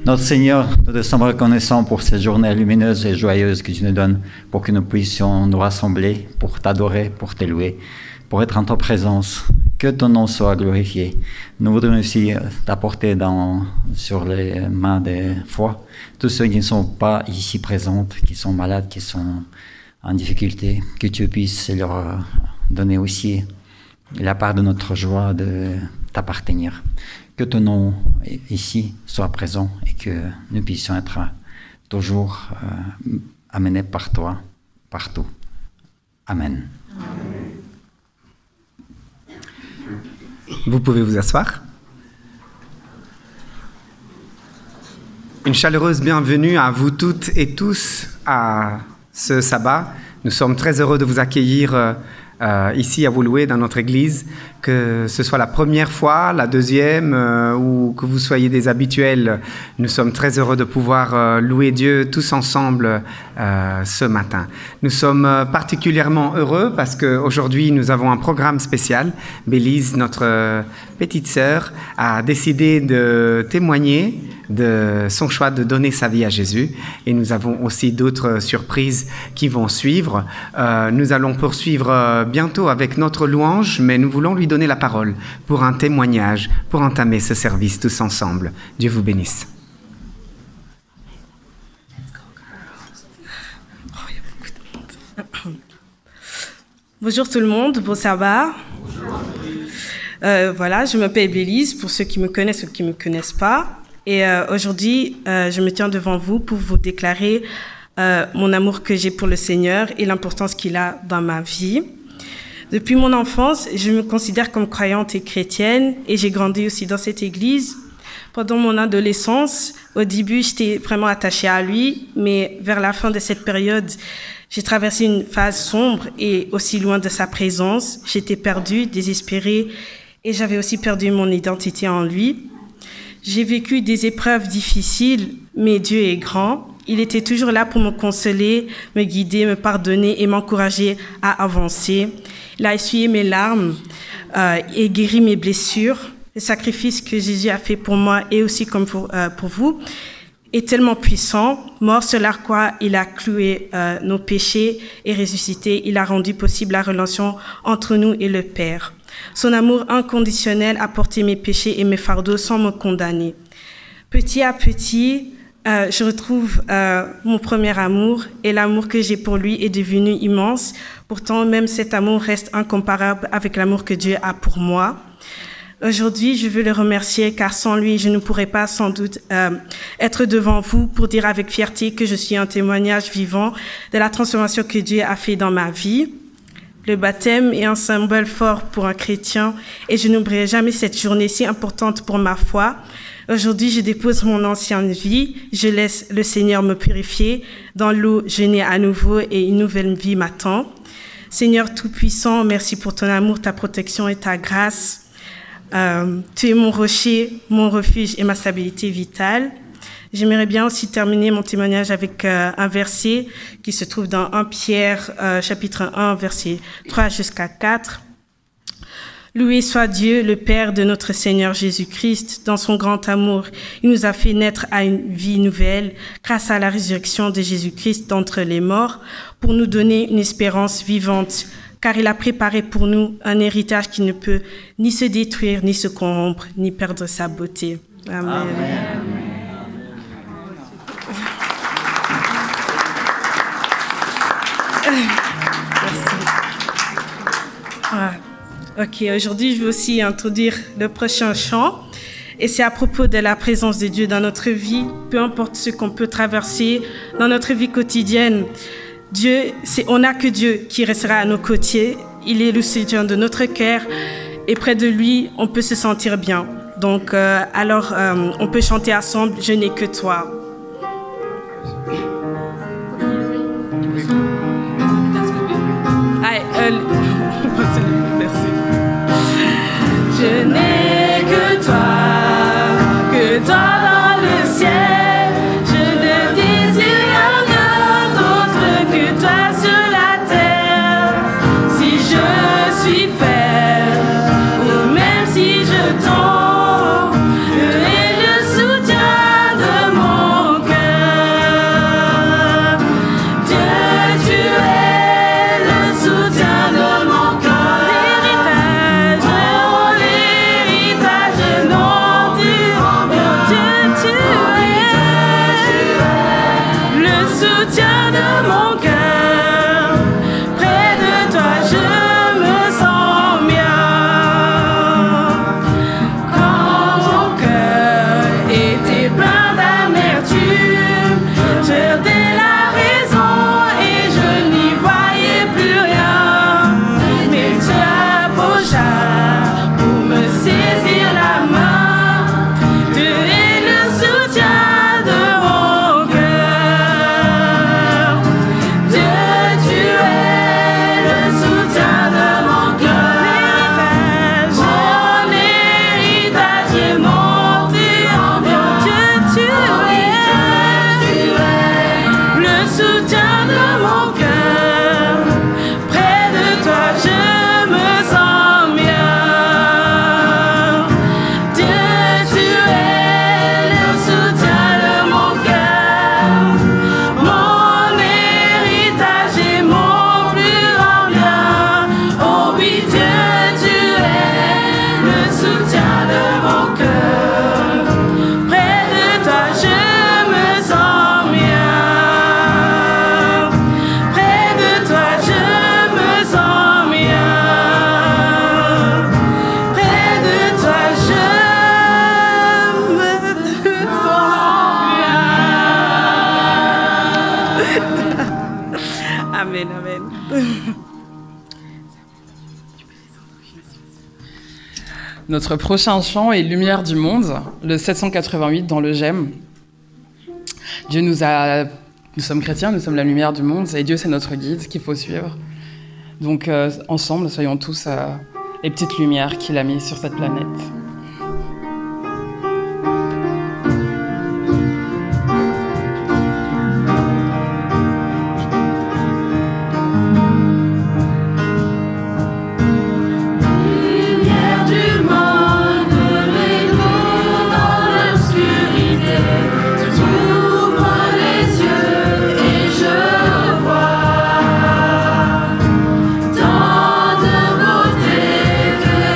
Notre Seigneur, nous te sommes reconnaissants pour ces journées lumineuses et joyeuses que tu nous donnes, pour que nous puissions nous rassembler, pour t'adorer, pour te louer, pour être en ta présence. Que ton nom soit glorifié. Nous voudrions aussi t'apporter sur les mains des foi tous ceux qui ne sont pas ici présents, qui sont malades, qui sont en difficulté, que tu puisses leur donner aussi la part de notre joie de t'appartenir. Que ton nom ici soit présent et que nous puissions être toujours amenés par toi, partout. Amen. Vous pouvez vous asseoir. Une chaleureuse bienvenue à vous toutes et tous à ce sabbat. Nous sommes très heureux de vous accueillir ici à Woluwe, dans notre église, que ce soit la première fois, la deuxième, ou que vous soyez des habituels. Nous sommes très heureux de pouvoir louer Dieu tous ensemble ce matin. Nous sommes particulièrement heureux parce qu'aujourd'hui, nous avons un programme spécial. Bélise, notre petite sœur, a décidé de témoigner de son choix de donner sa vie à Jésus. Et nous avons aussi d'autres surprises qui vont suivre. Nous allons poursuivre bientôt avec notre louange, mais nous voulons lui donner la parole pour un témoignage, pour entamer ce service tous ensemble. Dieu vous bénisse. Bonjour tout le monde, bon sabbat. Voilà, je m'appelle Bélise, pour ceux qui me connaissent ou qui ne me connaissent pas. Et aujourd'hui, je me tiens devant vous pour vous déclarer mon amour que j'ai pour le Seigneur et l'importance qu'il a dans ma vie. Depuis mon enfance, je me considère comme croyante et chrétienne et j'ai grandi aussi dans cette église. Pendant mon adolescence, au début, j'étais vraiment attachée à lui, mais vers la fin de cette période, j'ai traversé une phase sombre et aussi loin de sa présence. J'étais perdue, désespérée et j'avais aussi perdu mon identité en lui. J'ai vécu des épreuves difficiles, mais Dieu est grand. Il était toujours là pour me consoler, me guider, me pardonner et m'encourager à avancer. Il a essuyé mes larmes et guéri mes blessures. Le sacrifice que Jésus a fait pour moi et aussi comme pour vous est tellement puissant. Mort sur la croix, il a cloué nos péchés et ressuscité. Il a rendu possible la relation entre nous et le Père. Son amour inconditionnel a porté mes péchés et mes fardeaux sans me condamner. Petit à petit, je retrouve mon premier amour et l'amour que j'ai pour lui est devenu immense. Pourtant, même cet amour reste incomparable avec l'amour que Dieu a pour moi. Aujourd'hui, je veux le remercier car sans lui, je ne pourrais pas sans doute être devant vous pour dire avec fierté que je suis un témoignage vivant de la transformation que Dieu a fait dans ma vie. Le baptême est un symbole fort pour un chrétien et je n'oublierai jamais cette journée si importante pour ma foi. Aujourd'hui, je dépose mon ancienne vie, je laisse le Seigneur me purifier. Dans l'eau, je nais à nouveau et une nouvelle vie m'attend. Seigneur Tout-Puissant, merci pour ton amour, ta protection et ta grâce. Tu es mon rocher, mon refuge et ma stabilité vitale. J'aimerais bien aussi terminer mon témoignage avec un verset qui se trouve dans 1 Pierre, chapitre 1, versets 3 jusqu'à 4. Loué soit Dieu, le Père de notre Seigneur Jésus-Christ. Dans son grand amour, il nous a fait naître à une vie nouvelle grâce à la résurrection de Jésus-Christ d'entre les morts pour nous donner une espérance vivante. Car il a préparé pour nous un héritage qui ne peut ni se détruire, ni se corrompre, ni perdre sa beauté. Amen. Amen. Merci. Ok, aujourd'hui, je vais aussi introduire le prochain chant. Et c'est à propos de la présence de Dieu dans notre vie, peu importe ce qu'on peut traverser dans notre vie quotidienne. On n'a que Dieu qui restera à nos côtés. Il est le soutien de notre cœur et près de lui, on peut se sentir bien. Donc, on peut chanter ensemble « Je n'ai que toi ». Merci. Je n'ai que toi dans le ciel. Notre prochain chant est Lumière du monde, le 788 dans le GEM. Nous sommes chrétiens, nous sommes la lumière du monde, et Dieu c'est notre guide qu'il faut suivre. Donc ensemble, soyons tous les petites lumières qu'il a mises sur cette planète. Tant de beauté que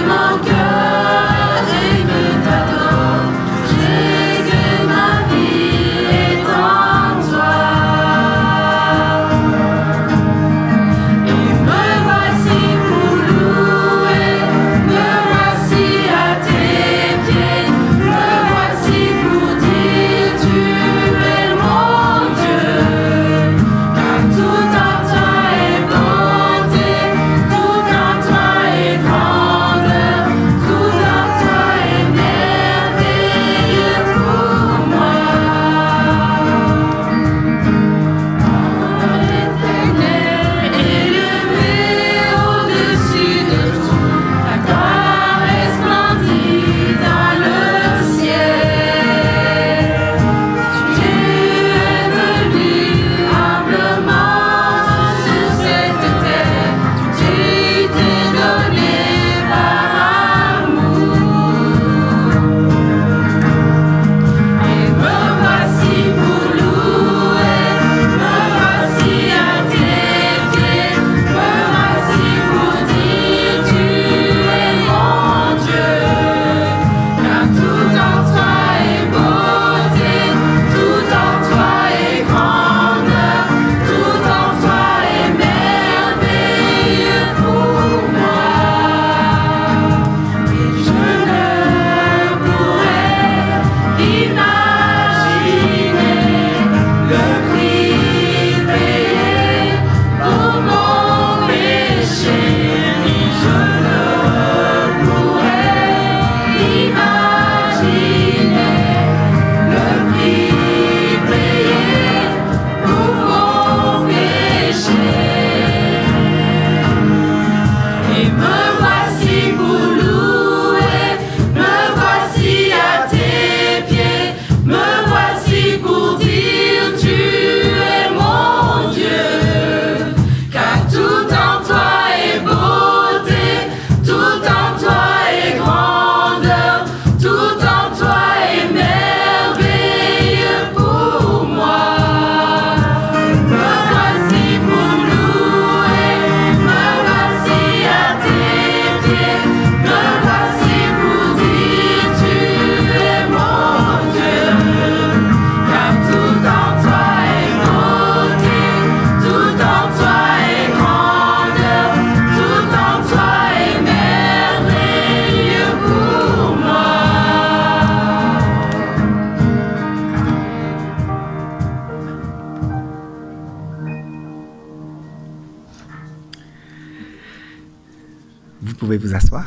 pouvez vous asseoir.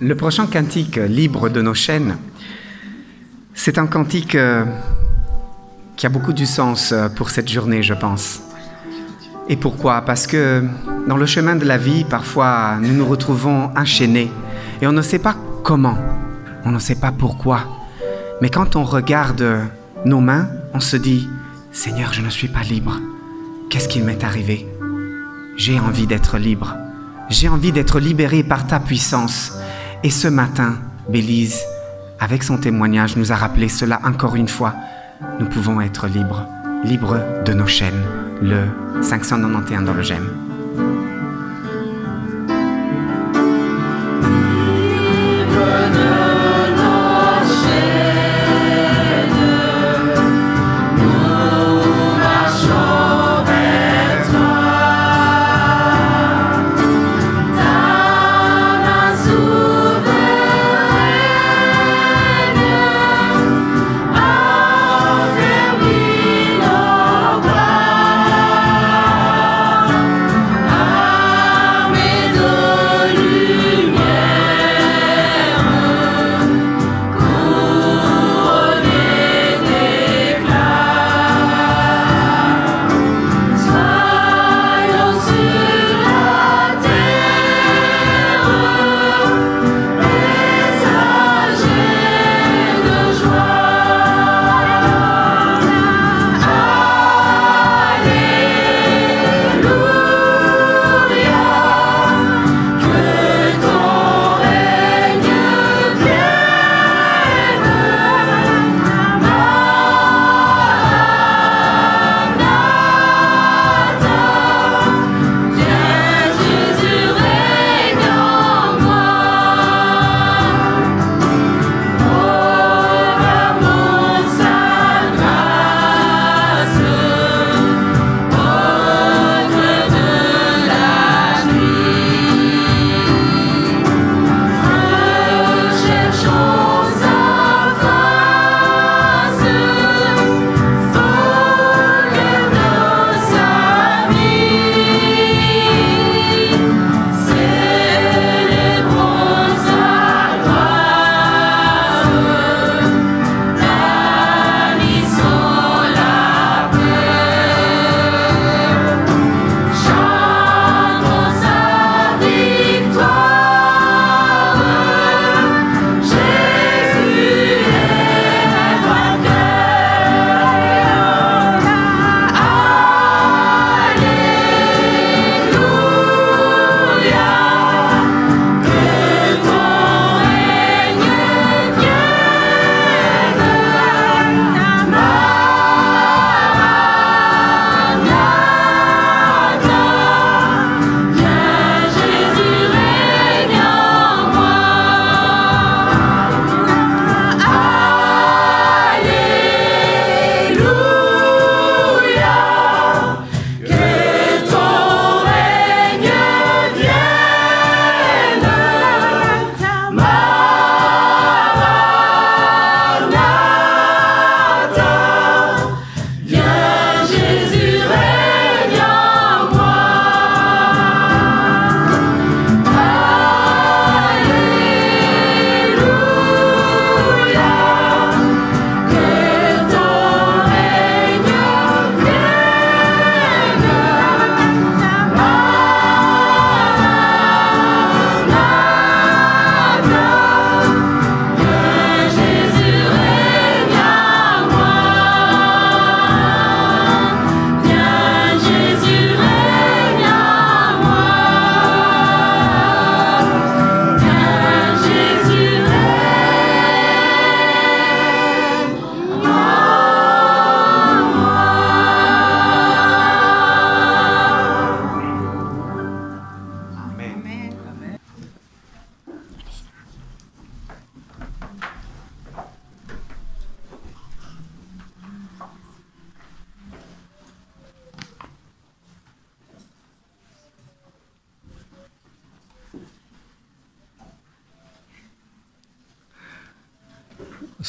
Le prochain cantique, Libre de nos chaînes, c'est un cantique qui a beaucoup du sens pour cette journée, je pense. Et pourquoi? Parce que dans le chemin de la vie, parfois, nous nous retrouvons enchaînés et on ne sait pas comment, on ne sait pas pourquoi. Mais quand on regarde nos mains, on se dit « Seigneur, je ne suis pas libre. Qu'est-ce qu'il m'est arrivé? J'ai envie d'être libre. J'ai envie d'être libéré par ta puissance. » Et ce matin, Bélise, avec son témoignage, nous a rappelé cela encore une fois. Nous pouvons être libres, libres de nos chaînes. Le 591 dans le GEM.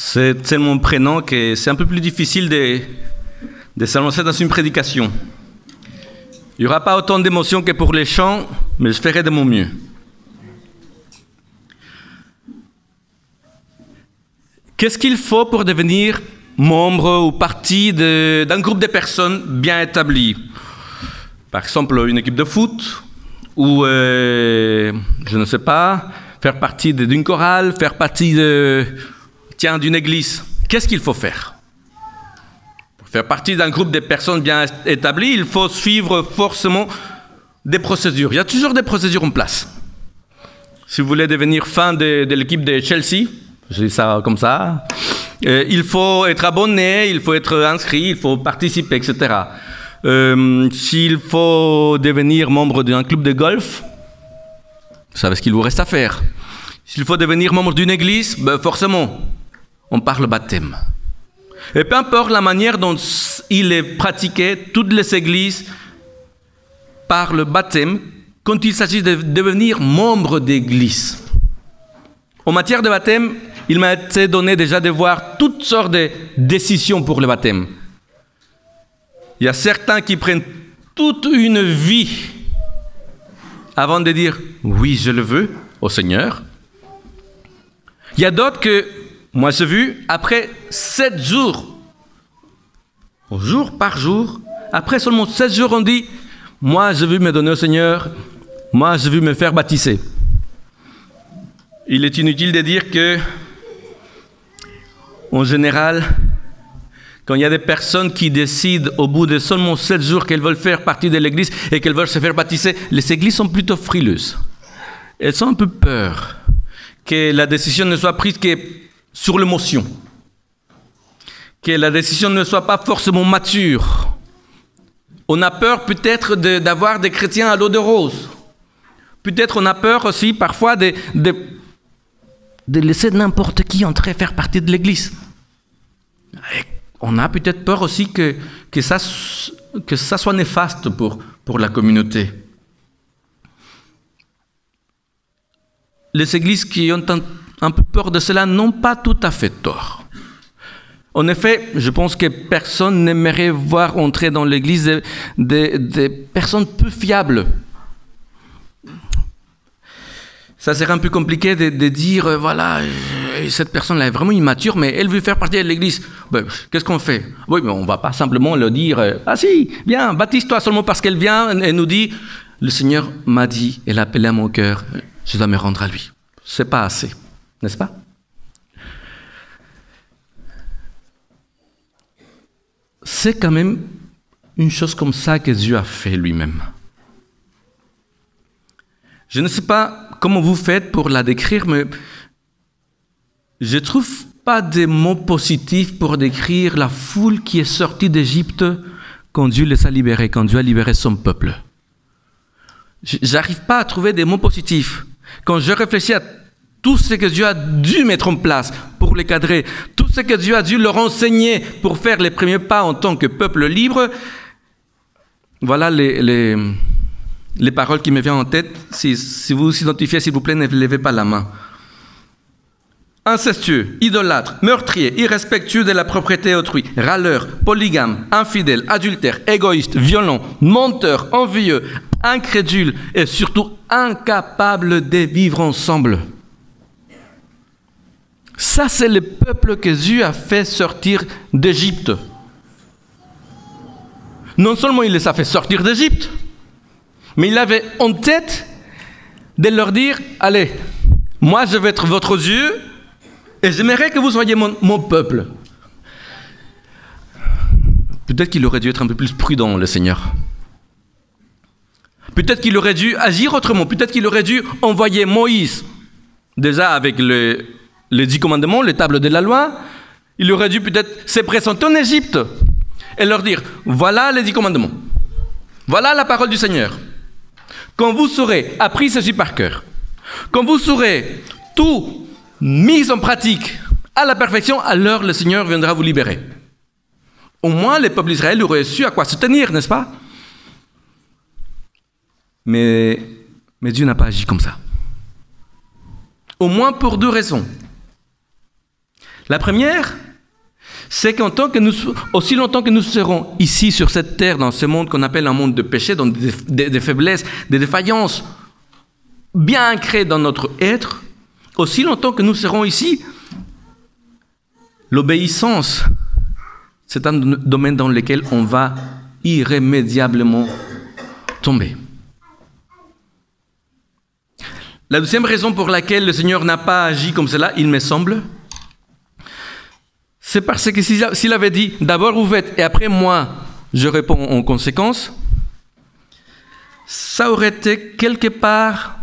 C'est tellement prenant que c'est un peu plus difficile de s'annoncer dans une prédication. Il n'y aura pas autant d'émotions que pour les chants, mais je ferai de mon mieux. Qu'est-ce qu'il faut pour devenir membre ou partie d'un groupe de personnes bien établies? Par exemple, une équipe de foot, ou, je ne sais pas, faire partie d'une chorale, faire partie d'une église. Qu'est-ce qu'il faut faire? Pour faire partie d'un groupe de personnes bien établies, il faut suivre forcément des procédures. Il y a toujours des procédures en place. Si vous voulez devenir fan de l'équipe de Chelsea, je dis ça comme ça, il faut être abonné, il faut être inscrit, il faut participer, etc. S'il faut devenir membre d'un club de golf, vous savez ce qu'il vous reste à faire. S'il faut devenir membre d'une église, ben forcément, on parle baptême. Et peu importe la manière dont il est pratiqué, toutes les églises parlent baptême quand il s'agit de devenir membre d'église. En matière de baptême, il m'a été donné déjà de voir toutes sortes de décisions pour le baptême. Il y a certains qui prennent toute une vie avant de dire « oui, je le veux » au Seigneur. Il y a d'autres que, moi j'ai vu, après 7 jours, jour par jour, après seulement 7 jours, on dit « moi je veux me donner au Seigneur, moi je veux me faire baptiser ». Il est inutile de dire que, en général, quand il y a des personnes qui décident au bout de seulement 7 jours qu'elles veulent faire partie de l'église et qu'elles veulent se faire baptiser, les églises sont plutôt frileuses. Elles ont un peu peur que la décision ne soit prise que sur l'émotion, que la décision ne soit pas forcément mature. On a peur peut-être d'avoir des chrétiens à l'eau de rose. Peut-être on a peur aussi parfois de laisser n'importe qui entrer faire partie de l'église. Et on a peut-être peur aussi que ça soit néfaste pour la communauté. Les églises qui ont un peu peur de cela n'ont pas tout à fait tort. En effet, je pense que personne n'aimerait voir entrer dans l'église des personnes peu fiables. Ça serait un peu compliqué de dire, voilà, cette personne-là est vraiment immature, mais elle veut faire partie de l'église. Ben, qu'est-ce qu'on fait? Oui, mais on ne va pas simplement leur dire, ah si, viens, baptise-toi seulement parce qu'elle vient et nous dit, le Seigneur m'a dit, elle a appelé à mon cœur, je dois me rendre à lui. C'est pas assez, n'est-ce pas? C'est quand même une chose comme ça que Dieu a fait lui-même. Je ne sais pas comment vous faites pour la décrire, mais je ne trouve pas de mots positifs pour décrire la foule qui est sortie d'Égypte quand Dieu les a libérés, quand Dieu a libéré son peuple. Je n'arrive pas à trouver des mots positifs. Quand je réfléchis à tout ce que Dieu a dû mettre en place pour les cadrer, tout ce que Dieu a dû leur enseigner pour faire les premiers pas en tant que peuple libre, voilà les paroles qui me viennent en tête. Si vous vous identifiez, s'il vous plaît, ne levez pas la main. Incestueux, idolâtre, meurtrier, irrespectueux de la propriété autrui, râleur, polygame, infidèle, adultère, égoïste, violent, menteur, envieux, incrédule et surtout incapable de vivre ensemble. Ça, c'est le peuple que Dieu a fait sortir d'Égypte. Non seulement il les a fait sortir d'Égypte, mais il avait en tête de leur dire, allez, moi je vais être votre Dieu et j'aimerais que vous soyez mon peuple. Peut-être qu'il aurait dû être un peu plus prudent, le Seigneur. Peut-être qu'il aurait dû agir autrement. Peut-être qu'il aurait dû envoyer Moïse, déjà avec les 10 commandements, les tables de la loi. Il aurait dû peut-être se présenter en Égypte et leur dire, voilà les 10 commandements. Voilà la parole du Seigneur. Quand vous aurez appris ceci par cœur, quand vous aurez tout mis en pratique à la perfection, alors le Seigneur viendra vous libérer. Au moins, les peuples d'Israël auraient su à quoi se tenir, n'est-ce pas? Mais Dieu n'a pas agi comme ça. Au moins pour 2 raisons. La première, c'est aussi longtemps que nous serons ici sur cette terre, dans ce monde qu'on appelle un monde de péché, dans des faiblesses, des défaillances bien ancrées dans notre être, aussi longtemps que nous serons ici, l'obéissance, c'est un domaine dans lequel on va irrémédiablement tomber. La deuxième raison pour laquelle le Seigneur n'a pas agi comme cela, il me semble, c'est parce que s'il avait dit « d'abord vous faites et après moi je réponds en conséquence », ça aurait été quelque part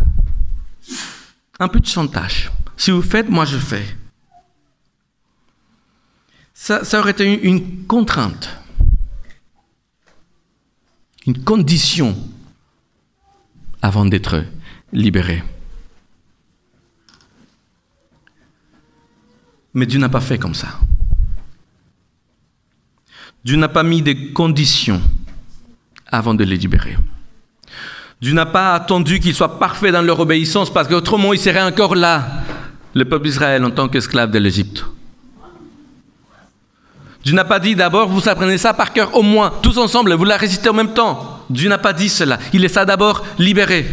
un peu de chantage. Si vous faites, moi je fais. Ça aurait été une contrainte, une condition avant d'être libéré. Mais Dieu n'a pas fait comme ça. Dieu n'a pas mis de conditions avant de les libérer. Dieu n'a pas attendu qu'ils soient parfaits dans leur obéissance parce qu'autrement ils seraient encore là, le peuple d'Israël en tant qu'esclave de l'Égypte. Dieu n'a pas dit d'abord vous apprenez ça par cœur au moins, tous ensemble, vous la récitez en même temps. Dieu n'a pas dit cela. Il les a d'abord libérés.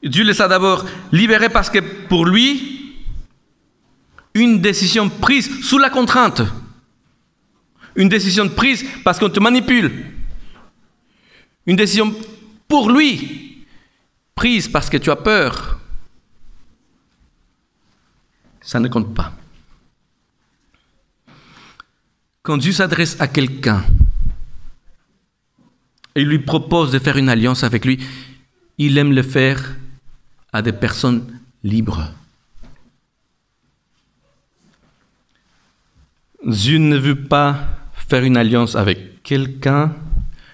Dieu les a d'abord libérés parce que pour lui, une décision prise sous la contrainte, une décision prise parce qu'on te manipule, une décision pour lui, prise parce que tu as peur, ça ne compte pas. Quand Dieu s'adresse à quelqu'un et lui propose de faire une alliance avec lui, il aime le faire à des personnes libres. Dieu ne veut pas faire une alliance avec quelqu'un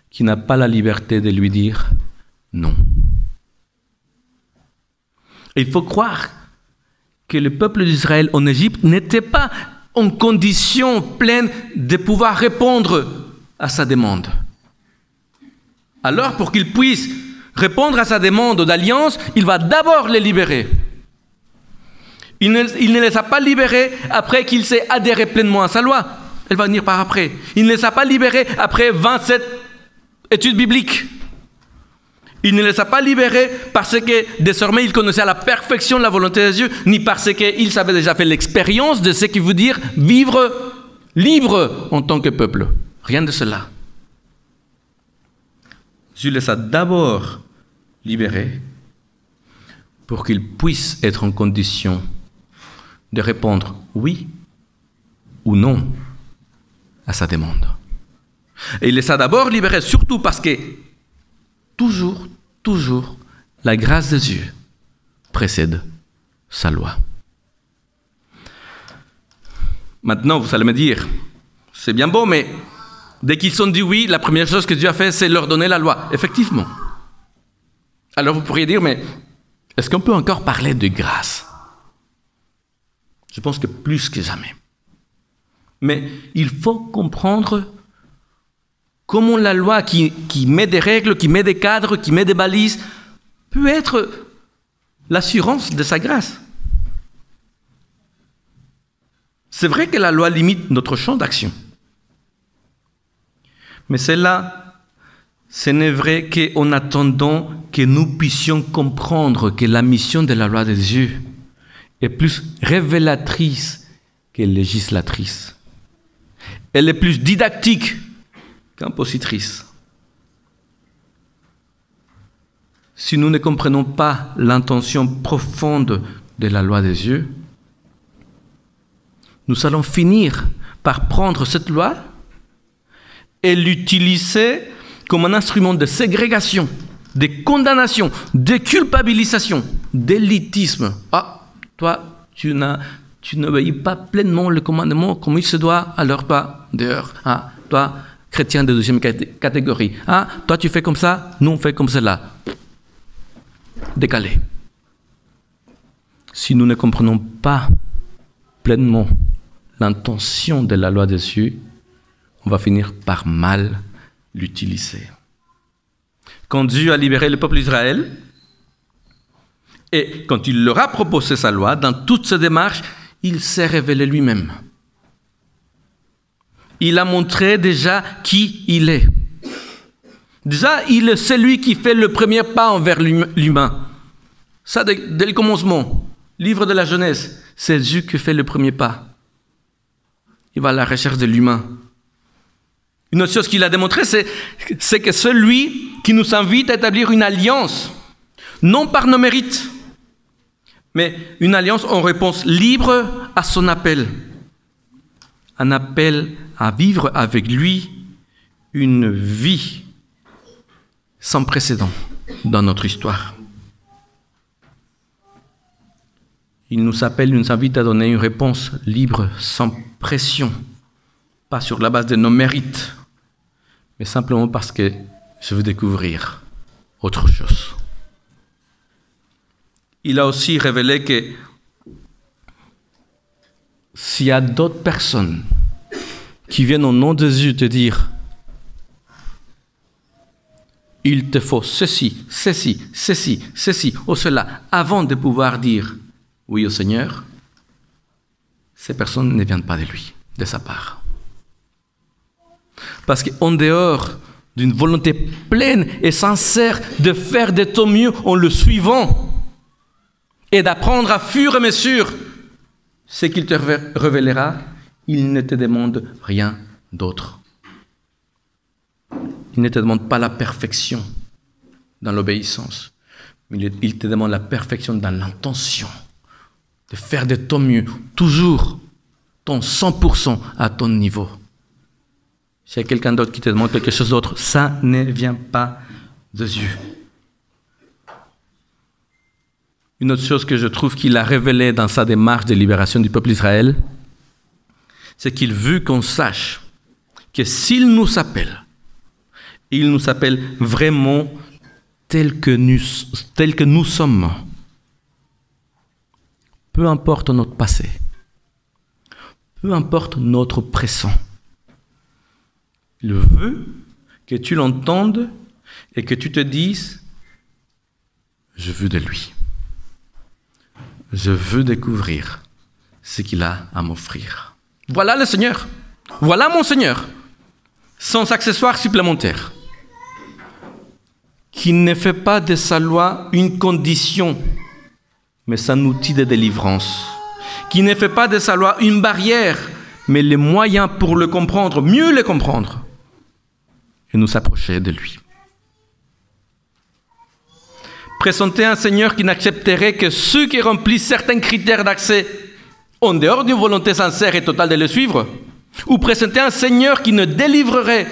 qui n'a pas la liberté de lui dire non. Et il faut croire que le peuple d'Israël en Égypte n'était pas en condition pleine de pouvoir répondre à sa demande. Alors, pour qu'il puisse répondre à sa demande d'alliance, il va d'abord les libérer. Il ne les a pas libérés après qu'il s'est adhéré pleinement à sa loi. Elle va venir par après. Il ne les a pas libérés après 27 études bibliques. Il ne les a pas libérés parce que désormais il connaissait à la perfection la volonté de Dieu, ni parce qu'ils avaient déjà fait l'expérience de ce qui veut dire vivre libre en tant que peuple. Rien de cela. Dieu les a d'abord libérés pour qu'ils puissent être en condition de répondre oui ou non à sa demande. Et il les a d'abord libérés, surtout parce que toujours, la grâce de Dieu précède sa loi. Maintenant, vous allez me dire, c'est bien beau, mais dès qu'ils ont dit oui, la première chose que Dieu a fait, c'est leur donner la loi. Effectivement. Alors vous pourriez dire, mais est-ce qu'on peut encore parler de grâce ? Je pense que plus que jamais. Mais il faut comprendre comment la loi qui met des règles, qui met des cadres, qui met des balises, peut être l'assurance de sa grâce. C'est vrai que la loi limite notre champ d'action. Mais cela, ce n'est vrai qu'en attendant que nous puissions comprendre que la mission de la loi de Dieu est plus révélatrice que législatrice. Elle est plus didactique qu'impositrice. Si nous ne comprenons pas l'intention profonde de la loi de Dieu, nous allons finir par prendre cette loi et l'utiliser comme un instrument de ségrégation, de condamnation, de culpabilisation, d'élitisme. Ah, toi, tu n'obéis pas pleinement le commandement comme il se doit, alors toi, dehors. Ah, toi, chrétien de deuxième catégorie. Ah, toi, tu fais comme ça, nous, on fait comme cela. Décalé. Si nous ne comprenons pas pleinement l'intention de la loi de Dieu, on va finir par mal l'utiliser. Quand Dieu a libéré le peuple d'Israël, et quand il leur a proposé sa loi, dans toute cette démarche, il s'est révélé lui-même il a montré déjà qui il est. Déjà, il est celui qui fait le premier pas envers l'humain. Ça, dès le commencement, livre de la Genèse, c'est Dieu qui fait le premier pas. Il va à la recherche de l'humain. Une autre chose qu'il a démontré, c'est que celui qui nous invite à établir une alliance, non par nos mérites, mais une alliance en réponse libre à son appel. Un appel à vivre avec lui une vie sans précédent dans notre histoire. Il nous appelle, il nous invite à donner une réponse libre, sans pression, pas sur la base de nos mérites, mais simplement parce que je veux découvrir autre chose. Il a aussi révélé que s'il y a d'autres personnes qui viennent au nom de Dieu te dire « Il te faut ceci, ceci, ceci, ceci ou cela » avant de pouvoir dire « Oui au Seigneur », ces personnes ne viennent pas de lui, de sa part. Parce qu'en dehors d'une volonté pleine et sincère de faire de ton mieux en le suivant et d'apprendre à fur et à mesure ce qu'il te révélera, il ne te demande rien d'autre. Il ne te demande pas la perfection dans l'obéissance, mais il te demande la perfection dans l'intention de faire de ton mieux, toujours ton 100% à ton niveau. S'il y a quelqu'un d'autre qui te demande quelque chose d'autre, ça ne vient pas de Dieu. Une autre chose que je trouve qu'il a révélée dans sa démarche de libération du peuple d'Israël, c'est qu'il veut qu'on sache que s'il nous appelle, il nous appelle vraiment tel que nous sommes. Peu importe notre passé, peu importe notre présent. Il veut que tu l'entendes et que tu te dises « Je veux de lui. Je veux découvrir ce qu'il a à m'offrir. » Voilà le Seigneur. Voilà mon Seigneur. Sans accessoires supplémentaires. Qui ne fait pas de sa loi une condition, mais un outil de délivrance. Qui ne fait pas de sa loi une barrière, mais les moyens pour le comprendre, mieux le comprendre, et nous approcher de lui. Présenter un Seigneur qui n'accepterait que ceux qui remplissent certains critères d'accès en dehors d'une volonté sincère et totale de le suivre, ou présenter un Seigneur qui ne délivrerait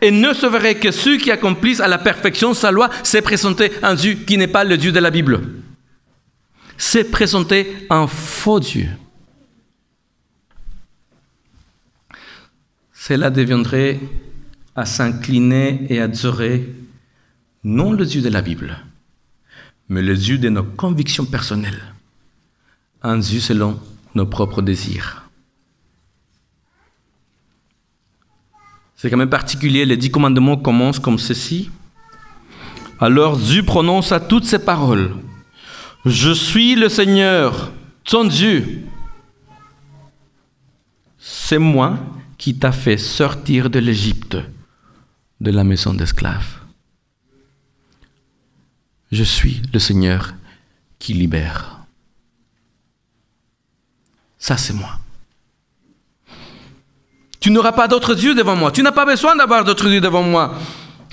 et ne sauverait que ceux qui accomplissent à la perfection sa loi, c'est présenter un Dieu qui n'est pas le Dieu de la Bible. C'est présenter un faux Dieu. Cela deviendrait à s'incliner et à adorer non le Dieu de la Bible, mais le Dieu de nos convictions personnelles, un Dieu selon nos propres désirs. C'est quand même particulier, les 10 commandements commencent comme ceci. Alors Dieu prononce à toutes ces paroles. Je suis le Seigneur, ton Dieu. C'est moi qui t'a fait sortir de l'Égypte, de la maison d'esclaves. Je suis le Seigneur qui libère. Ça, c'est moi. Tu n'auras pas d'autre Dieu devant moi. Tu n'as pas besoin d'avoir d'autre Dieu devant moi.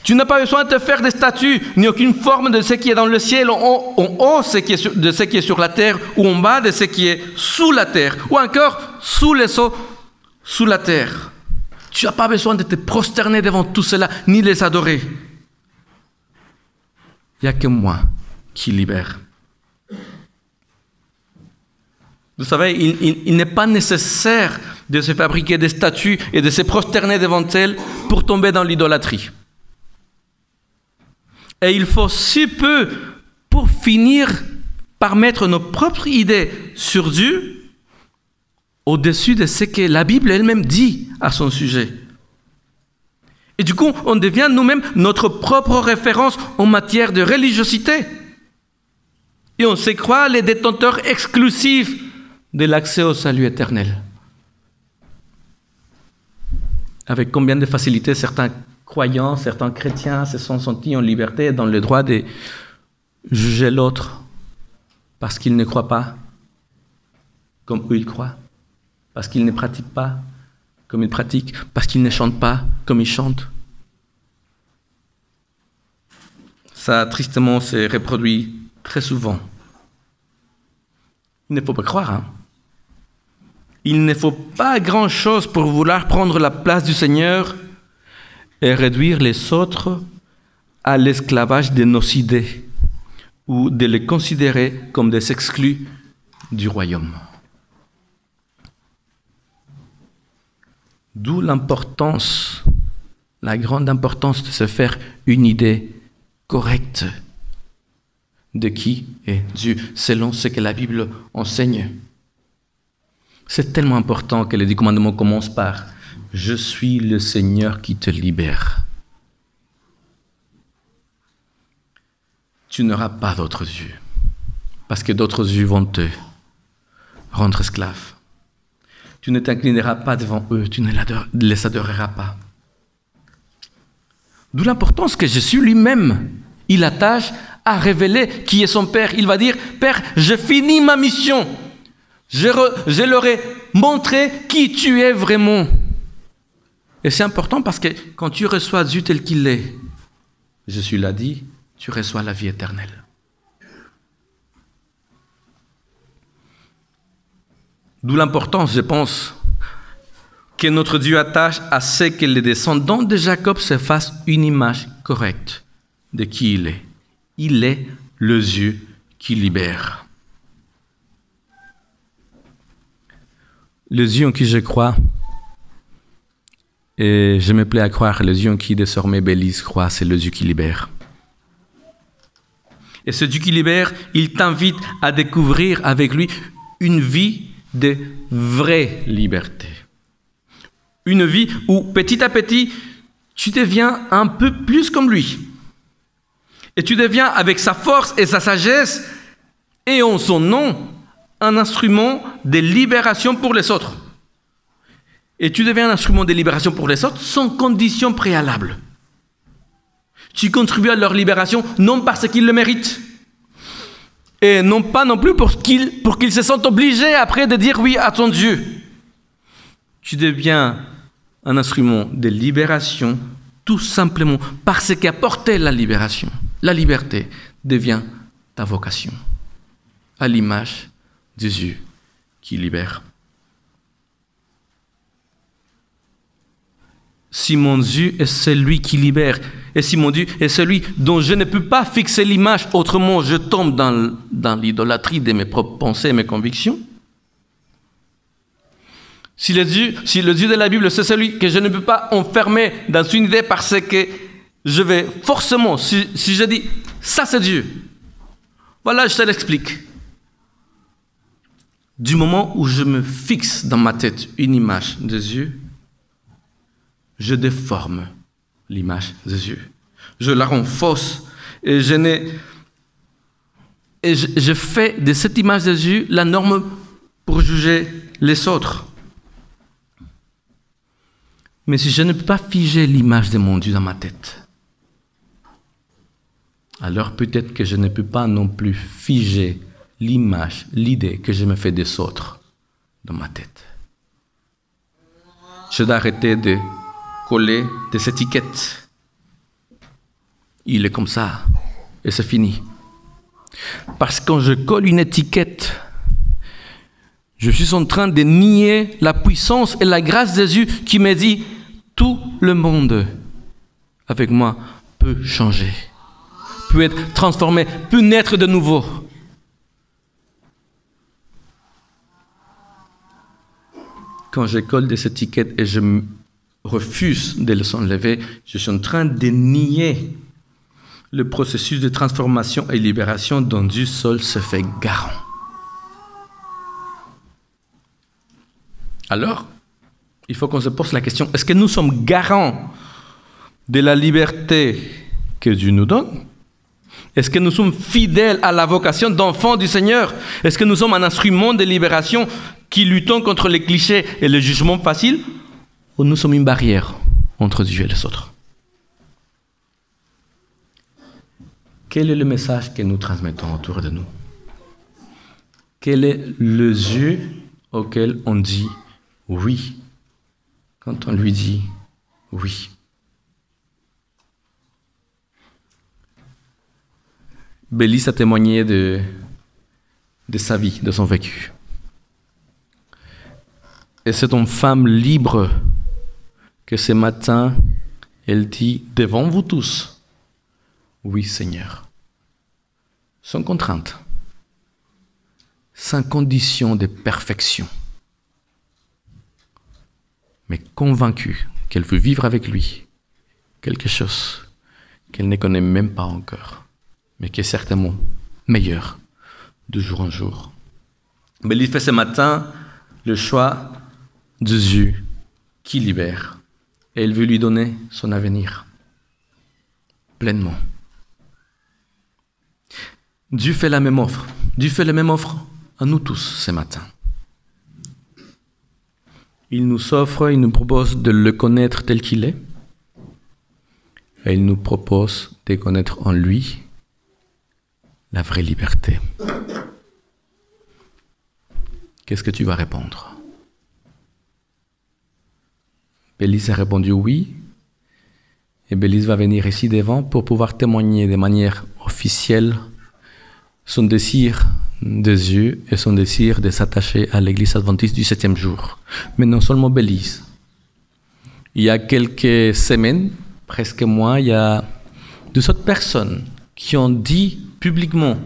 Tu n'as pas besoin de te faire des statues, ni aucune forme de ce qui est dans le ciel, en haut de ce qui est sur la terre, ou en bas de ce qui est sous la terre, ou encore sous les eaux, sous la terre. Tu n'as pas besoin de te prosterner devant tout cela, ni les adorer. Il n'y a que moi qui libère. Vous savez, il n'est pas nécessaire de se fabriquer des statues et de se prosterner devant elles pour tomber dans l'idolâtrie. Et il faut si peu pour finir par mettre nos propres idées sur Dieu au-dessus de ce que la Bible elle-même dit à son sujet. Et du coup, on devient nous-mêmes notre propre référence en matière de religiosité. Et on se croit les détenteurs exclusifs de l'accès au salut éternel. avec combien de facilité certains croyants, certains chrétiens se sont sentis en liberté et dans le droit de juger l'autre parce qu'il ne croit pas comme eux ils croient, parce qu'il ne pratique pas comme ils pratiquent, parce qu'il ne chante pas comme ils chantent. Ça, tristement, se reproduit très souvent. Il ne faut pas croire, hein. Il ne faut pas grand-chose pour vouloir prendre la place du Seigneur et réduire les autres à l'esclavage de nos idées ou de les considérer comme des exclus du royaume. D'où l'importance, la grande importance de se faire une idée correcte de qui est Dieu, selon ce que la Bible enseigne. C'est tellement important que les 10 commandements commencent par « Je suis le Seigneur qui te libère ». Tu n'auras pas d'autres dieux, parce que d'autres dieux vont te rendre esclave. Tu ne t'inclineras pas devant eux, tu ne les adoreras pas. D'où l'importance que Jésus lui-même, il attache à révéler qui est son Père. Il va dire, « Père, j'ai fini ma mission. Je leur ai montré qui tu es vraiment. » Et c'est important parce que quand tu reçois Dieu tel qu'il est, Jésus l'a dit, tu reçois la vie éternelle. D'où l'importance, je pense, que notre Dieu attache à ce que les descendants de Jacob se fassent une image correcte de qui il est. Il est le Dieu qui libère. Le Dieu en qui je crois, et je me plais à croire, le Dieu en qui désormais Bélise croit, c'est le Dieu qui libère. Et ce Dieu qui libère, il t'invite à découvrir avec lui une vie de vraie liberté. Une vie où, petit à petit, tu deviens un peu plus comme lui. Et tu deviens, avec sa force et sa sagesse, et en son nom, un instrument de libération pour les autres. Et tu deviens un instrument de libération pour les autres sans condition préalable. Tu contribues à leur libération non parce qu'ils le méritent, et non pas non plus pour qu'ils se sentent obligés après de dire oui à ton Dieu. Tu deviens un instrument de libération tout simplement parce qu'apporter la libération, la liberté devient ta vocation, à l'image de Dieu qui libère. Si mon Dieu est celui qui libère, et si mon Dieu est celui dont je ne peux pas fixer l'image, autrement je tombe dans l'idolâtrie de mes propres pensées et mes convictions. Si le Dieu de la Bible, c'est celui que je ne peux pas enfermer dans une idée parce que je vais forcément, si je dis, ça c'est Dieu, voilà, je te l'explique. Du moment où je me fixe dans ma tête une image de Dieu, je déforme l'image de Dieu. Je la rends fausse et je fais de cette image de Dieu la norme pour juger les autres. Mais si je ne peux pas figer l'image de mon Dieu dans ma tête, alors peut-être que je ne peux pas non plus figer l'image, l'idée que je me fais des autres dans ma tête. Je dois arrêter de coller des étiquettes. Il est comme ça, et c'est fini. Parce que quand je colle une étiquette, je suis en train de nier la puissance et la grâce de Jésus qui me dit « Tout le monde, avec moi, peut changer, peut être transformé, peut naître de nouveau. » Quand je colle des étiquettes et je refuse de les enlever, je suis en train de nier le processus de transformation et libération dont Dieu seul se fait garant. Alors, il faut qu'on se pose la question, est-ce que nous sommes garants de la liberté que Dieu nous donne? Est-ce que nous sommes fidèles à la vocation d'enfants du Seigneur? Est-ce que nous sommes un instrument de libération qui luttons contre les clichés et le jugement facile? Ou nous sommes une barrière? entre Dieu et les autres. Quel est le message que nous transmettons autour de nous? Quel est le Dieu auquel on dit oui quand on lui dit oui? Bélise a témoigné de sa vie, de son vécu. Et c'est une femme libre que ce matin, elle dit devant vous tous, oui Seigneur, sans contrainte, sans condition de perfection, mais convaincue qu'elle veut vivre avec lui quelque chose qu'elle ne connaît même pas encore, mais qui est certainement meilleur de jour en jour. Bélise fait ce matin le choix de Dieu qui libère, et elle veut lui donner son avenir pleinement. Dieu fait la même offre. Dieu fait la même offre à nous tous ce matin. Il nous offre, il nous propose de le connaître tel qu'il est, et il nous propose de connaître en lui la vraie liberté. Qu'est-ce que tu vas répondre? Bélise a répondu oui, et Bélise va venir ici devant pour pouvoir témoigner de manière officielle son désir de Dieu et son désir de s'attacher à l'Église adventiste du 7e jour. Mais non seulement Bélise. Il y a quelques semaines, presque un mois, il y a 2 autres personnes qui ont dit publiquement,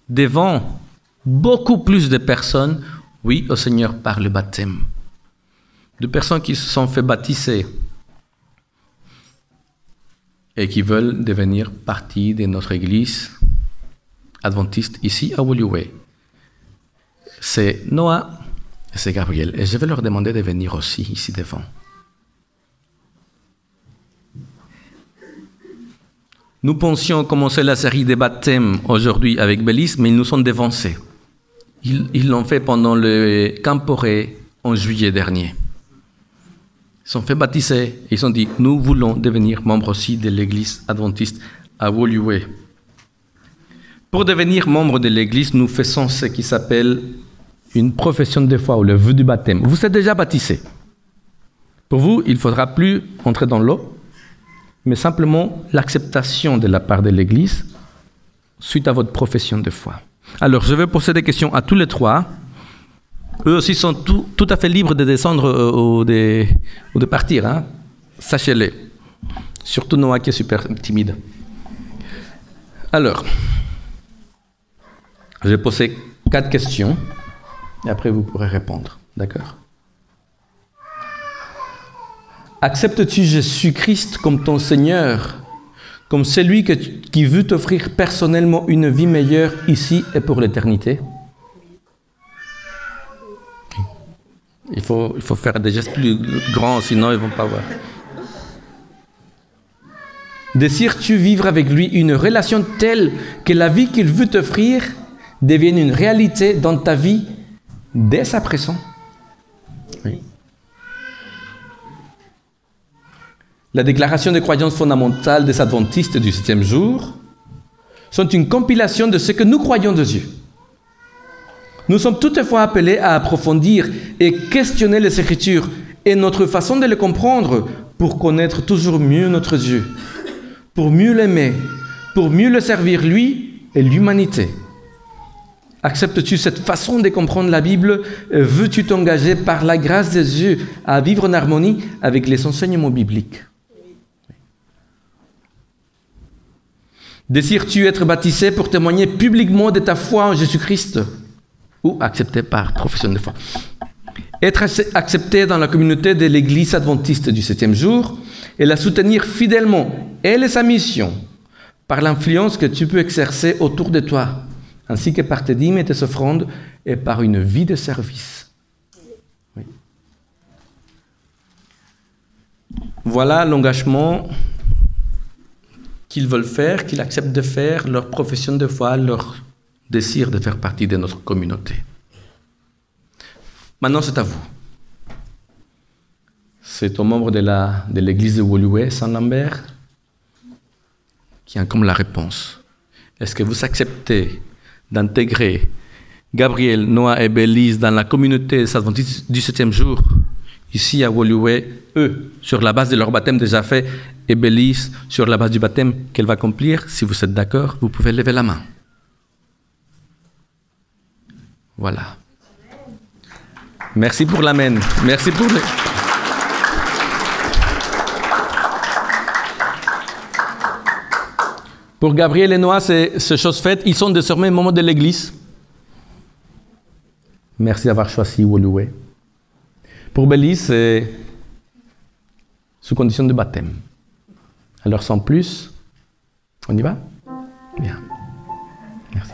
devant beaucoup plus de personnes, oui au Seigneur par le baptême. 2 personnes qui se sont fait baptiser et qui veulent devenir partie de notre Église adventiste ici à Woluwe. C'est Noah et c'est Gabriel. Et je vais leur demander de venir aussi ici devant. Nous pensions commencer la série des baptêmes aujourd'hui avec Bélise, mais ils nous sont devancés. Ils l'ont fait pendant le Camporé en juillet dernier. Ils sont fait baptiser et ils ont dit « Nous voulons devenir membres aussi de l'Église adventiste à Woluwe ». Pour devenir membre de l'Église, nous faisons ce qui s'appelle une profession de foi ou le vœu du baptême. Vous êtes déjà baptisé. Pour vous, il ne faudra plus entrer dans l'eau, mais simplement l'acceptation de la part de l'Église suite à votre profession de foi. Alors, je vais poser des questions à tous les 3. Eux aussi sont tout à fait libres de descendre ou de partir. Hein. Sachez-le. Surtout Noah qui est super timide. Alors, je vais poser 4 questions et après vous pourrez répondre. D'accord? Acceptes-tu Jésus-Christ comme ton Seigneur, comme celui qui veut t'offrir personnellement une vie meilleure ici et pour l'éternité? Il faut faire des gestes plus grands, sinon ils ne vont pas voir. Désires-tu vivre avec lui une relation telle que la vie qu'il veut t'offrir devienne une réalité dans ta vie dès à présent? Oui. La déclaration de croyance fondamentale des adventistes du 7e jour sont une compilation de ce que nous croyons de Dieu. Nous sommes toutefois appelés à approfondir et questionner les Écritures et notre façon de les comprendre pour connaître toujours mieux notre Dieu, pour mieux l'aimer, pour mieux le servir lui et l'humanité. Acceptes-tu cette façon de comprendre la Bible? Veux-tu t'engager par la grâce de Dieu à vivre en harmonie avec les enseignements bibliques? Désires-tu être baptisé pour témoigner publiquement de ta foi en Jésus-Christ? Ou accepté par profession de foi? Être accepté dans la communauté de l'Église adventiste du 7e jour et la soutenir fidèlement, elle et sa mission, par l'influence que tu peux exercer autour de toi, ainsi que par tes dîmes et tes offrandes et par une vie de service. Oui. Voilà l'engagement qu'ils veulent faire, qu'ils acceptent de faire, leur profession de foi, leur désir de faire partie de notre communauté. Maintenant, c'est à vous. C'est un membre de l'église de Woluwe, Saint-Lambert, qui a comme la réponse. Est-ce que vous acceptez d'intégrer Gabriel, Noah et Bélise dans la communauté des Adventistes du 7e jour, ici à Woluwe, eux, sur la base de leur baptême déjà fait, et Bélise, sur la base du baptême qu'elle va accomplir? Si vous êtes d'accord, vous pouvez lever la main. Voilà. Merci pour l'amen. Merci pour le... Pour Gabriel et Noah, c'est chose faite. Ils sont désormais membres de l'église. Merci d'avoir choisi Woluwe. Pour Bélise, c'est sous condition de baptême. Alors sans plus, on y va? Bien. Merci.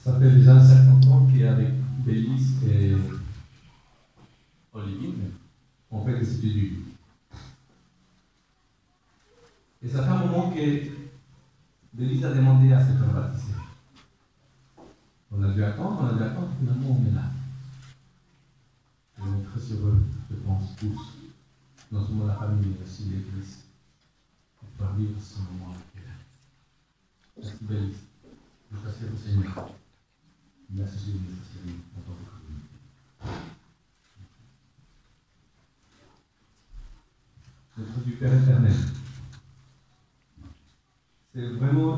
Ça fait déjà un certain temps qu'avec Bélise et Olivine, on fait des études. Et ça fait un moment que Bélise a demandé à se faire baptiser. On a dû attendre, finalement on est là. Et on est très heureux, je pense, tous, non seulement la famille, mais aussi l'Église, de pouvoir vivre ce moment avec elle. Merci Bélise. Je vous remercie au Seigneur. la société nécessaire en tant que communauté. Notre du Père éternel, c'est vraiment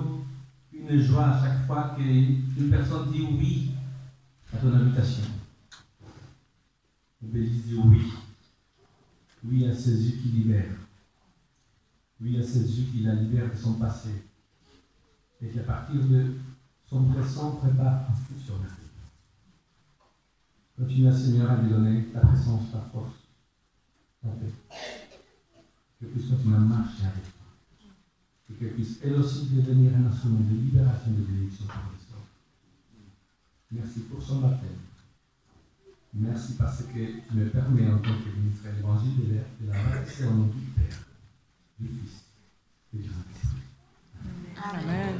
une joie à chaque fois qu'une personne dit oui à ton invitation. Bélise dit oui. Oui à Jésus qui libère. Oui à Jésus qui la libère de son passé. Et qu'à partir de son présent prépare un futur merveilleux. Continue, Seigneur, à lui donner ta présence, ta force, ta paix. Que puisse continuer à marcher avec toi. Et que puisse elle aussi devenir un instrument de libération et de bénédiction pour l'histoire. Merci pour son baptême. Merci parce que tu me permets en tant que ministre de l'évangile de la baptiser au nom du Père, du Fils et du Saint-Esprit. Amen.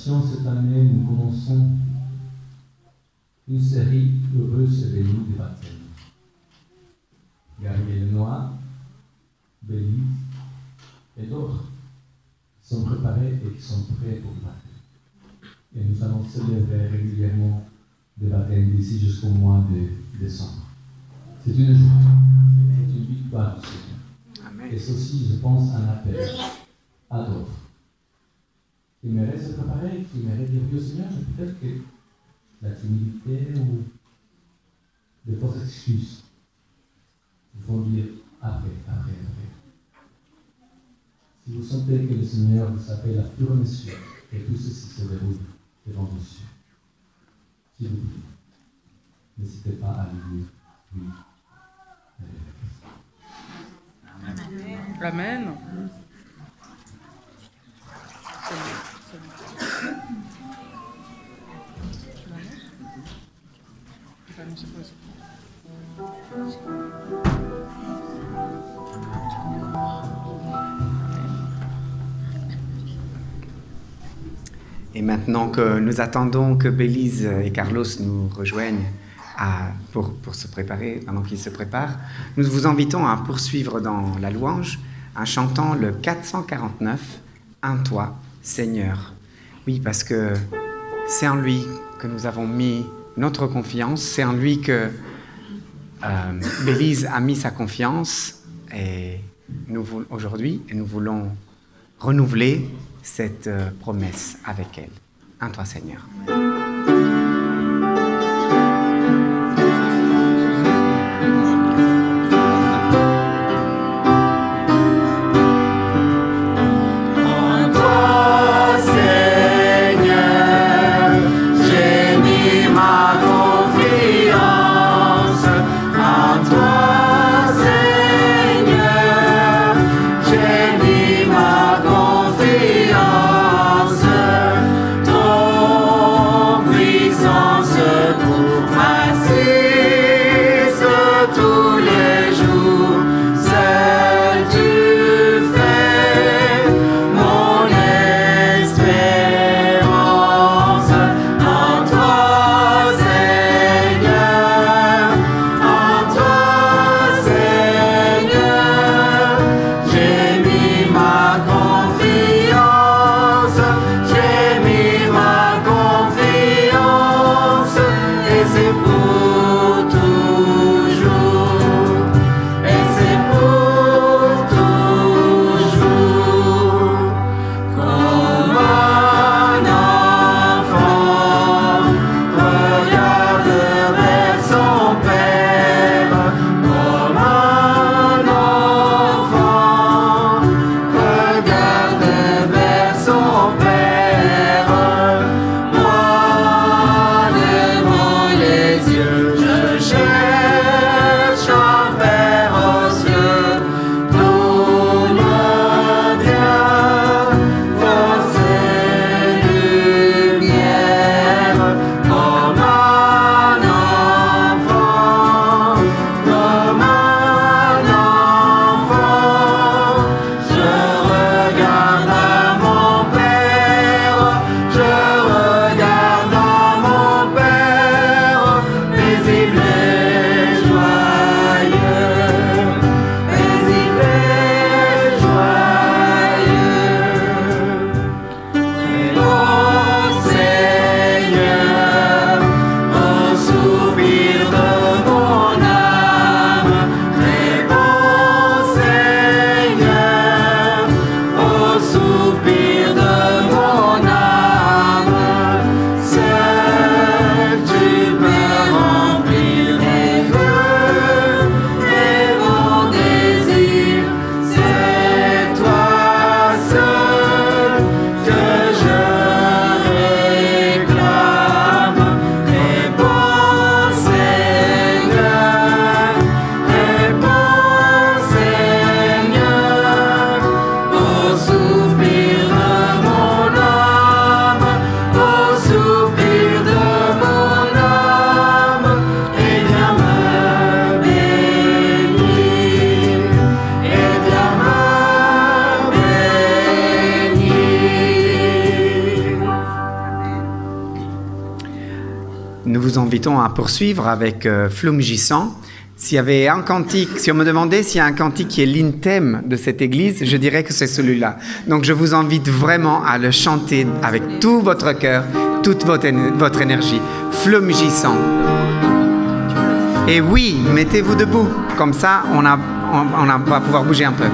Cette année, nous commençons une série heureuse et bénie des baptêmes. Gabriel Lenoir, Bélise et d'autres sont préparés et qui sont prêts pour le baptême. Et nous allons célébrer régulièrement des baptêmes d'ici jusqu'au mois de décembre. C'est une joie, c'est une victoire du Seigneur. Et ceci, je pense, un appel à d'autres. Qui aimerait se préparer, qui aimerait dire oui au Seigneur, mais peut-être que la timidité ou des fausses excuses vont dire après. Si vous sentez que le Seigneur vous appelle à plus remercier et tout ceci se déroule devant vos yeux, s'il vous plaît, n'hésitez pas à lui dire oui. Amen. Et maintenant que nous attendons que Bélise et Carlos nous rejoignent pour se préparer, pendant qu'ils se préparent, nous vous invitons à poursuivre dans la louange en chantant le 449, « En toi, Seigneur ». Oui, parce que c'est en lui que nous avons mis notre confiance, c'est en lui que Bélise a mis sa confiance et aujourd'hui, nous voulons renouveler cette promesse avec elle. En toi, Seigneur. Confiance, ton nous vous invitons à poursuivre avec Flumgissant. S'il y avait un cantique, si on me demandait s'il y a un cantique qui est l'hymne de cette église, je dirais que c'est celui-là. Donc je vous invite vraiment à le chanter avec tout votre cœur, toute votre énergie. Flumgissant. Et oui, mettez-vous debout. Comme ça, on va pouvoir bouger un peu.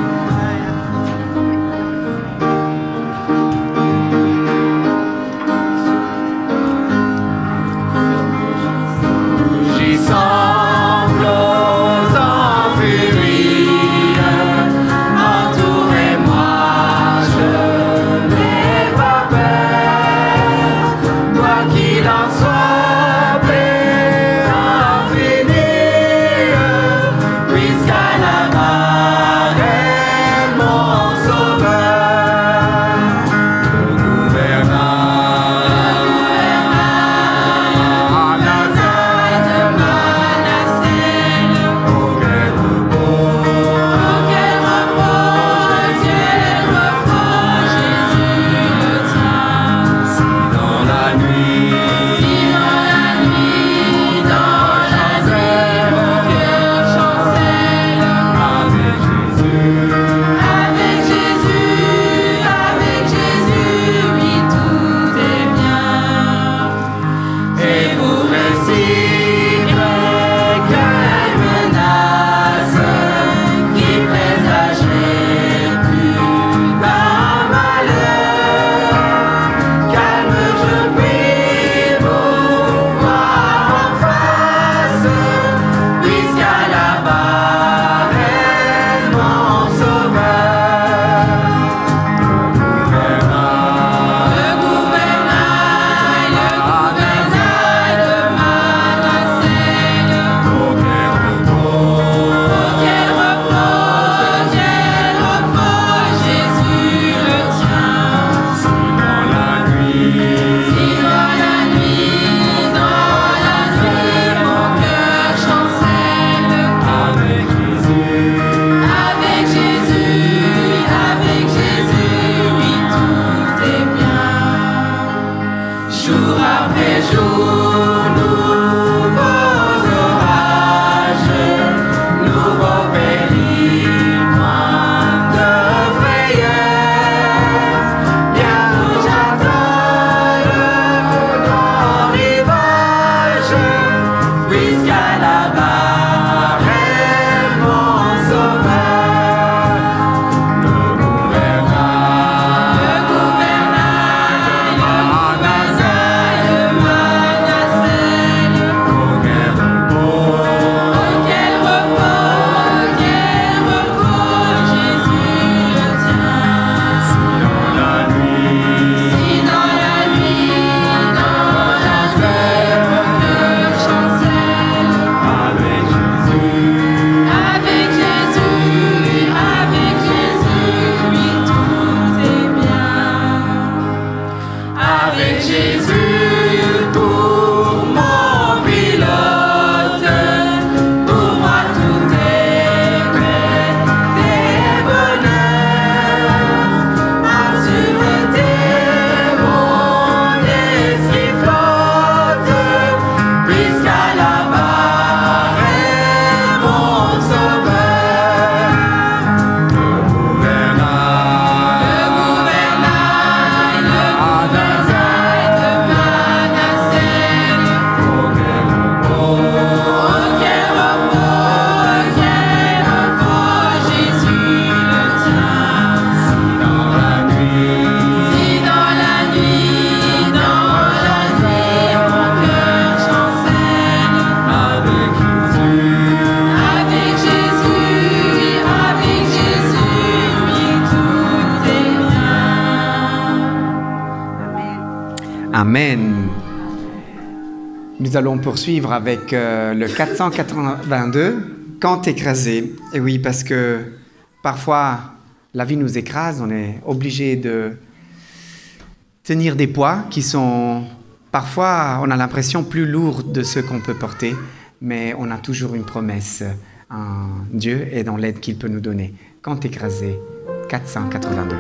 Amen. Nous allons poursuivre avec le 482, quand écrasé. Et oui, parce que parfois, la vie nous écrase, on est obligé de tenir des poids qui sont, parfois, on a l'impression plus lourds de ceux qu'on peut porter, mais on a toujours une promesse en Dieu et dans l'aide qu'il peut nous donner. Quand écrasé, 482.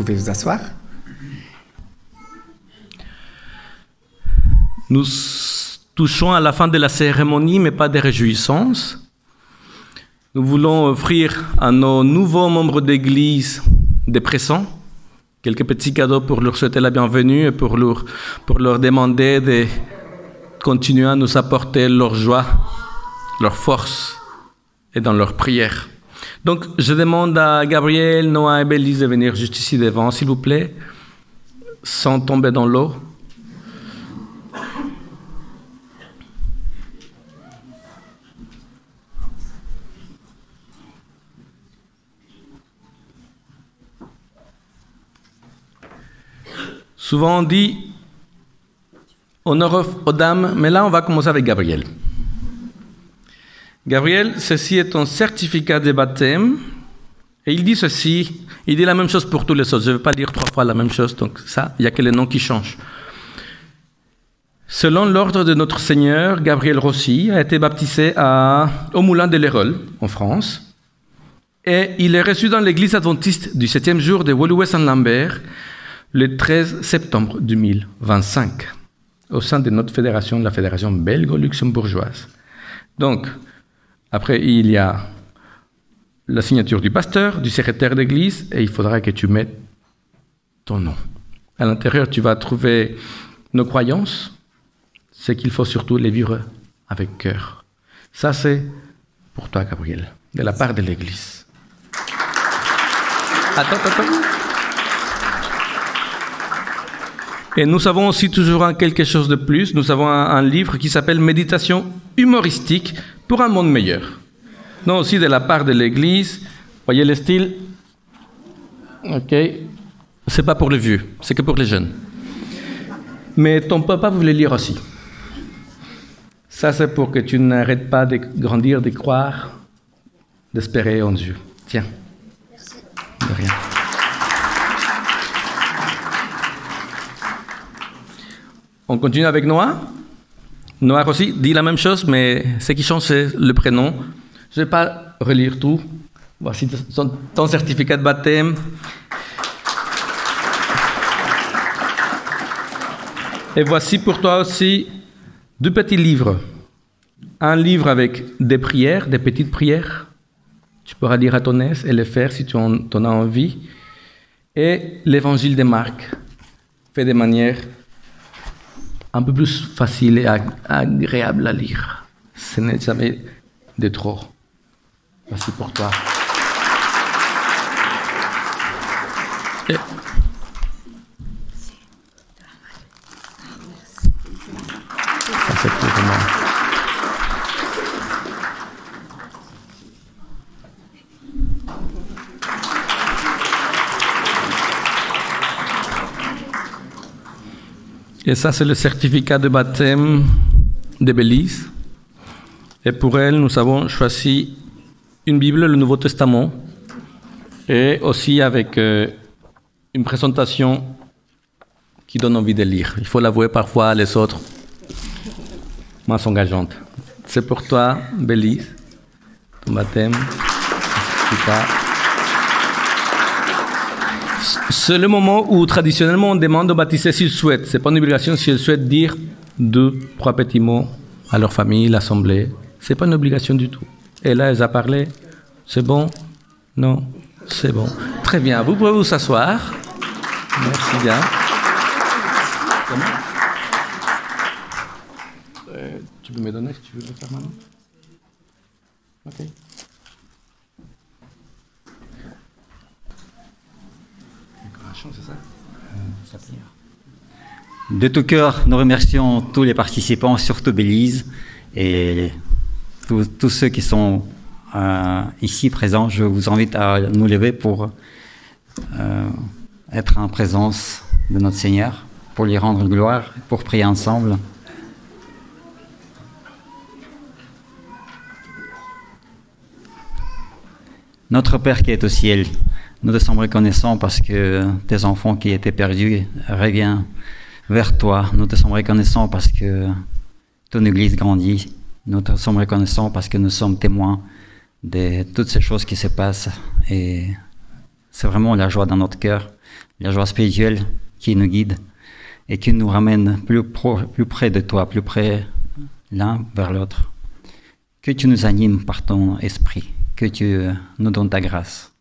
pouvez vous asseoir. Nous touchons à la fin de la cérémonie, mais pas des réjouissances. Nous voulons offrir à nos nouveaux membres d'Église des présents, quelques petits cadeaux pour leur souhaiter la bienvenue et pour leur demander de continuer à nous apporter leur joie, leur force et dans leur prière. Donc, je demande à Gabriel, Noah et Bélise de venir juste ici devant, s'il vous plaît, sans tomber dans l'eau. Souvent on dit honneur aux dames, mais là on va commencer avec Gabriel. Gabriel, ceci est ton certificat de baptême, et il dit ceci, il dit la même chose pour tous les autres, je ne vais pas dire 3 fois la même chose, donc ça, il n'y a que les noms qui changent. Selon l'ordre de notre Seigneur, Gabriel Rossi a été baptisé au Moulin de l'Hérault, en France, et il est reçu dans l'église adventiste du 7e jour de Woluwe-Saint-Lambert, le 13 septembre 2025, au sein de notre fédération, la fédération belgo-luxembourgeoise. Donc, après, il y a la signature du pasteur, du secrétaire d'église, et il faudra que tu mettes ton nom. À l'intérieur, tu vas trouver nos croyances, ce qu'il faut surtout les vivre avec cœur. Ça, c'est pour toi, Gabriel, de la part de l'église. Attends. Et nous avons aussi toujours quelque chose de plus. Nous avons un livre qui s'appelle « Méditation humoristique pour un monde meilleur ». Non, aussi de la part de l'Église. Voyez le style. Ok. C'est pas pour les vieux, c'est que pour les jeunes. Mais ton papa voulait lire aussi. Ça, c'est pour que tu n'arrêtes pas de grandir, de croire, d'espérer en Dieu. Tiens. De rien. On continue avec Noah. Noah aussi dit la même chose, mais ce qui change, c'est le prénom. Je ne vais pas relire tout. Voici ton certificat de baptême. Et voici pour toi aussi 2 petits livres. Un livre avec des prières, des petites prières. Tu pourras lire à ton aise et les faire si tu en as envie. Et l'évangile de Marc, fait de manière un peu plus facile et agréable à lire. Ce n'est jamais de trop. Voici pour toi. Et... ça, c'est pour moi. Et ça, c'est le certificat de baptême de Bélise. Et pour elle, nous avons choisi une Bible, le Nouveau Testament, et aussi avec une présentation qui donne envie de lire. Il faut l'avouer, parfois, les autres, moins engageantes. C'est pour toi, Bélise, ton baptême. C'est le moment où, traditionnellement, on demande aux baptisés s'ils souhaitent. Ce n'est pas une obligation s'ils souhaitent dire 2, 3 petits mots à leur famille, l'assemblée. Ce n'est pas une obligation du tout. Et là, elle a parlé. C'est bon? Non? C'est bon. Très bien. Vous pouvez vous asseoir. Merci bien. Comment? Tu peux me donner si tu veux le faire maintenant? Ok. De tout cœur, nous remercions tous les participants, surtout Bélise, et tous ceux qui sont ici présents. Je vous invite à nous lever pour être en présence de notre Seigneur, pour lui rendre gloire, pour prier ensemble. Notre Père qui est au ciel, nous te sommes reconnaissants parce que tes enfants qui étaient perdus reviennent vers toi. Nous te sommes reconnaissants parce que ton Église grandit. Nous te sommes reconnaissants parce que nous sommes témoins de toutes ces choses qui se passent. Et C'est vraiment la joie dans notre cœur, la joie spirituelle qui nous guide et qui nous ramène plus près de toi, plus près l'un vers l'autre. Que tu nous animes par ton esprit, que tu nous donnes ta grâce,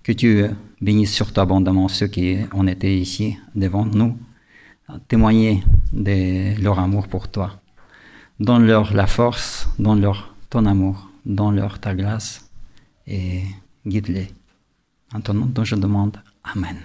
que tu bénisses surtout abondamment ceux qui ont été ici devant nous, témoigner de leur amour pour toi. Donne-leur la force, donne-leur ton amour, donne-leur ta grâce et guide-les. En ton nom dont je demande, Amen.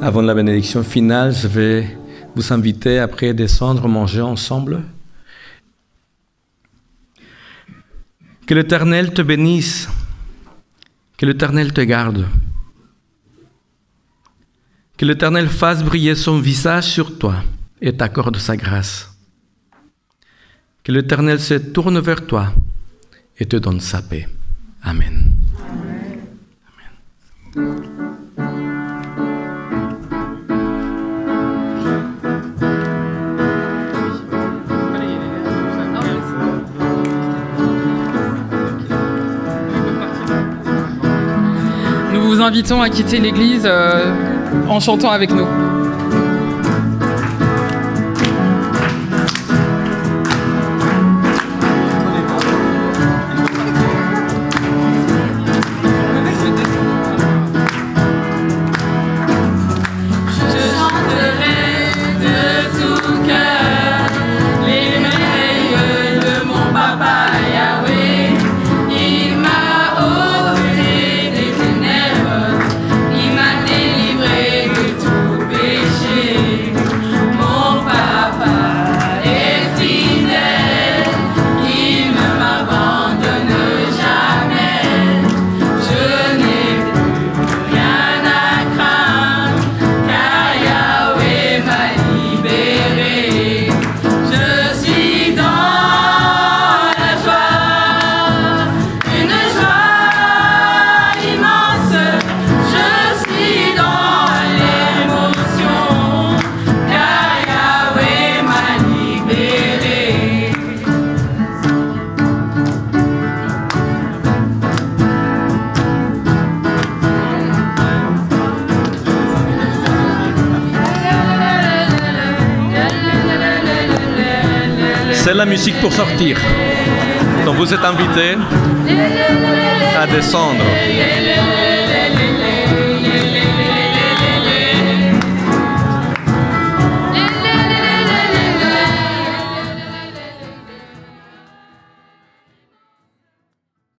Avant la bénédiction finale, je vais vous inviter après descendre, manger ensemble. Que l'Éternel te bénisse, que l'Éternel te garde, que l'Éternel fasse briller son visage sur toi et t'accorde sa grâce. Que l'Éternel se tourne vers toi et te donne sa paix. Amen. Amen. Nous vous invitons à quitter l'église en chantant avec nous. C'est la musique pour sortir. Donc vous êtes invités à descendre.